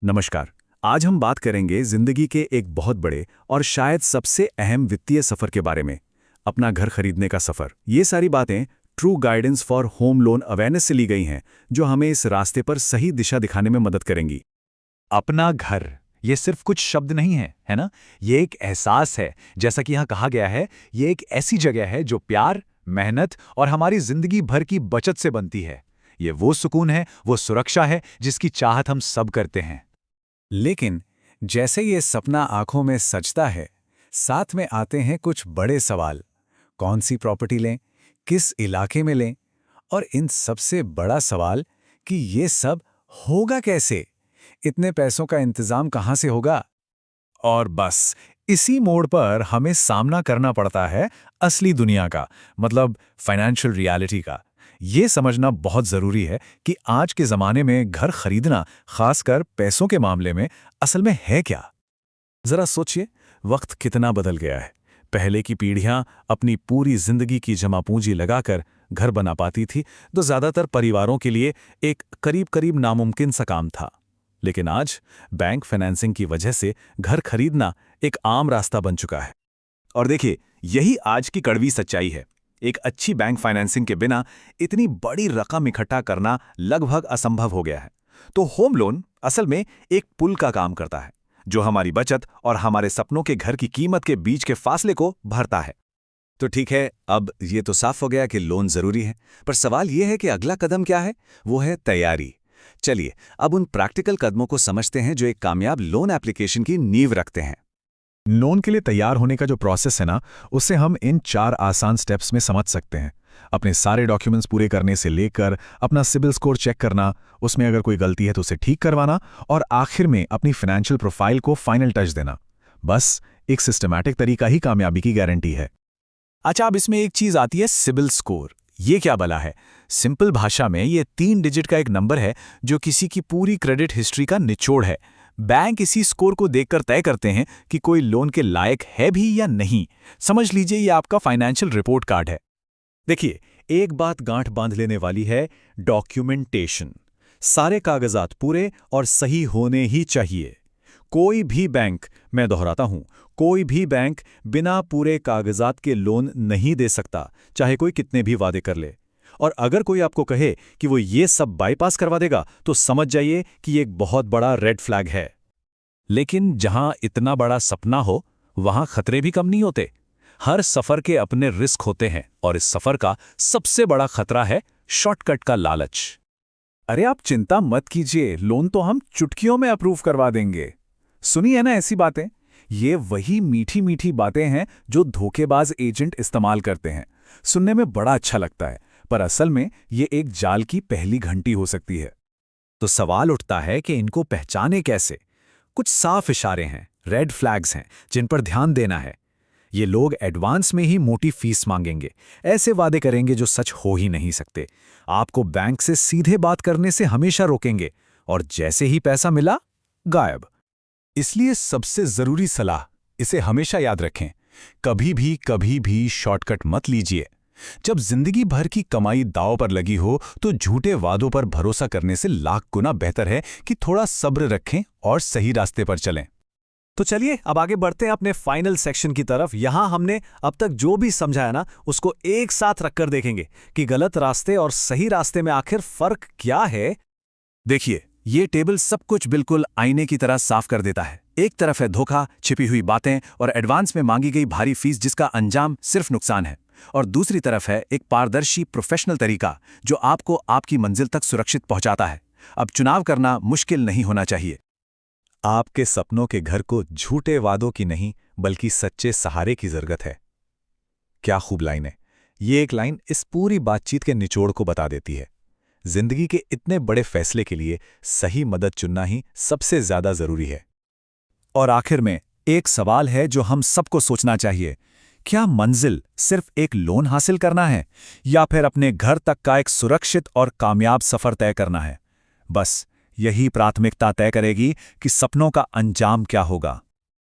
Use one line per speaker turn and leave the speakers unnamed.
नमस्कार। आज हम बात करेंगे जिंदगी के एक बहुत बड़े और शायद सबसे अहम वित्तीय सफर के बारे में, अपना घर खरीदने का सफर। ये सारी बातें true guidance for home loan awareness से ली गई हैं, जो हमें इस रास्ते पर सही दिशा दिखाने में मदद करेंगी।
अपना घर, ये सिर्फ कुछ शब्द नहीं है ना? ये एक एहसास है। जैसा कि यहाँ कहा गया है, ये एक ऐसी जगह है जो प्यार, मेहनत और हमारी जिंदगी भर की बचत से बनती है। ये वो सुकून है, वो सुरक्षा है जिसकी चाहत हम सब करते हैं।
लेकिन जैसे ये सपना आंखों में सजता है, साथ में आते हैं कुछ बड़े सवाल। कौन सी प्रॉपर्टी लें, किस इलाके में लें, और इन सबसे बड़ा सवाल कि ये सब होगा कैसे? इतने पैसों का इंतजाम कहाँ से होगा? और बस इसी मोड़ पर हमें सामना करना पड़ता है असली दुनिया का, मतलब फाइनेंशियल रियलिटी का। ये समझना बहुत जरूरी है कि आज के जमाने में घर खरीदना, खासकर पैसों के मामले में, असल में है क्या। जरा सोचिए, वक्त कितना बदल गया है। पहले की पीढ़ियां अपनी पूरी जिंदगी की जमा पूंजी लगाकर घर बना पाती थी, तो ज्यादातर परिवारों के लिए एक करीब करीब नामुमकिन सा काम था। लेकिन आज बैंक फाइनेंसिंग की वजह से घर खरीदना एक आम रास्ता बन चुका है। और देखिए, यही आज की कड़वी सच्चाई है। एक अच्छी बैंक फाइनेंसिंग के बिना इतनी बड़ी रकम इकट्ठा करना लगभग असंभव हो गया है। तो होम लोन असल में एक पुल का काम करता है, जो हमारी बचत और हमारे सपनों के घर की कीमत के बीच के फासले को भरता है। तो ठीक है, अब ये तो साफ हो गया कि लोन जरूरी है, पर सवाल यह है कि अगला कदम क्या है? वो है तैयारी। चलिए अब उन प्रैक्टिकल कदमों को समझते हैं जो एक कामयाब लोन एप्लीकेशन की नींव रखते हैं।
लोन के लिए तैयार होने का जो प्रोसेस है ना, उसे हम इन 4 आसान स्टेप्स में समझ सकते हैं। अपने सारे डॉक्यूमेंट्स पूरे करने से लेकर अपना सिबिल स्कोर चेक करना, उसमें अगर कोई गलती है तो उसे ठीक करवाना, और आखिर में अपनी फाइनेंशियल प्रोफाइल को फाइनल टच देना। बस एक सिस्टमैटिक तरीका ही कामयाबी की गारंटी है।
अच्छा, अब इसमें एक चीज आती है, सिबिल स्कोर। ये क्या भला है? सिंपल भाषा में ये 3 डिजिट का एक नंबर है जो किसी की पूरी क्रेडिट हिस्ट्री का निचोड़ है। बैंक इसी स्कोर को देखकर तय करते हैं कि कोई लोन के लायक है भी या नहीं। समझ लीजिए, ये आपका फाइनेंशियल रिपोर्ट कार्ड है। देखिए, एक बात गांठ बांध लेने वाली है, डॉक्यूमेंटेशन। सारे कागजात पूरे और सही होने ही चाहिए। कोई भी बैंक, मैं दोहराता हूं, कोई भी बैंक बिना पूरे कागजात के लोन नहीं दे सकता, चाहे कोई कितने भी वादे कर ले। और अगर कोई आपको कहे कि वो ये सब बाईपास करवा देगा, तो समझ जाइए कि ये एक बहुत बड़ा रेड फ्लैग है। लेकिन जहां इतना बड़ा सपना हो, वहां खतरे भी कम नहीं होते। हर सफर के अपने रिस्क होते हैं, और इस सफर का सबसे बड़ा खतरा है शॉर्टकट का लालच।
अरे आप चिंता मत कीजिए, लोन तो हम चुटकियों में अप्रूव करवा देंगे। सुनी है ना ऐसी बातें? ये वही मीठी मीठी बातें हैं जो धोखेबाज एजेंट इस्तेमाल करते हैं। सुनने में बड़ा अच्छा लगता है, पर असल में ये एक जाल की पहली घंटी हो सकती है।
तो सवाल उठता है कि इनको पहचाने कैसे? कुछ साफ इशारे हैं, रेड फ्लैग्स हैं, जिन पर ध्यान देना है। ये लोग एडवांस में ही मोटी फीस मांगेंगे, ऐसे वादे करेंगे जो सच हो ही नहीं सकते। आपको बैंक से सीधे बात करने से हमेशा रोकेंगे, और जैसे ही पैसा मिला, गायब।
इसलिए सबसे जरूरी सलाह, इसे हमेशा याद रखें, कभी भी शॉर्टकट मत लीजिए। जब जिंदगी भर की कमाई दांव पर लगी हो, तो झूठे वादों पर भरोसा करने से लाख गुना बेहतर है कि थोड़ा सब्र रखें और सही रास्ते पर चलें।
तो चलिए अब आगे बढ़ते हैं अपने फाइनल सेक्शन की तरफ। यहां हमने अब तक जो भी समझाया ना, उसको एक साथ रखकर देखेंगे कि गलत रास्ते और सही रास्ते में आखिर फर्क क्या है। देखिए, ये टेबल सब कुछ बिल्कुल आईने की तरह साफ कर देता है। एक तरफ है धोखा, छिपी हुई बातें और एडवांस में मांगी गई भारी फीस जिसका अंजाम सिर्फ नुकसान है। और दूसरी तरफ है एक पारदर्शी प्रोफेशनल तरीका जो आपको आपकी मंजिल तक सुरक्षित पहुंचाता है। अब चुनाव करना मुश्किल नहीं होना चाहिए।
आपके सपनों के घर को झूठे वादों की नहीं, बल्कि सच्चे सहारे की जरूरत है। क्या खूब लाइन है। ये एक लाइन इस पूरी बातचीत के निचोड़ को बता देती है। जिंदगी के इतने बड़े फैसले के लिए सही मदद चुनना ही सबसे ज्यादा जरूरी है।
और आखिर में एक सवाल है जो हम सबको सोचना चाहिए। क्या मंजिल सिर्फ एक लोन हासिल करना है, या फिर अपने घर तक का एक सुरक्षित और कामयाब सफर तय करना है? बस यही प्राथमिकता तय करेगी कि सपनों का अंजाम क्या होगा।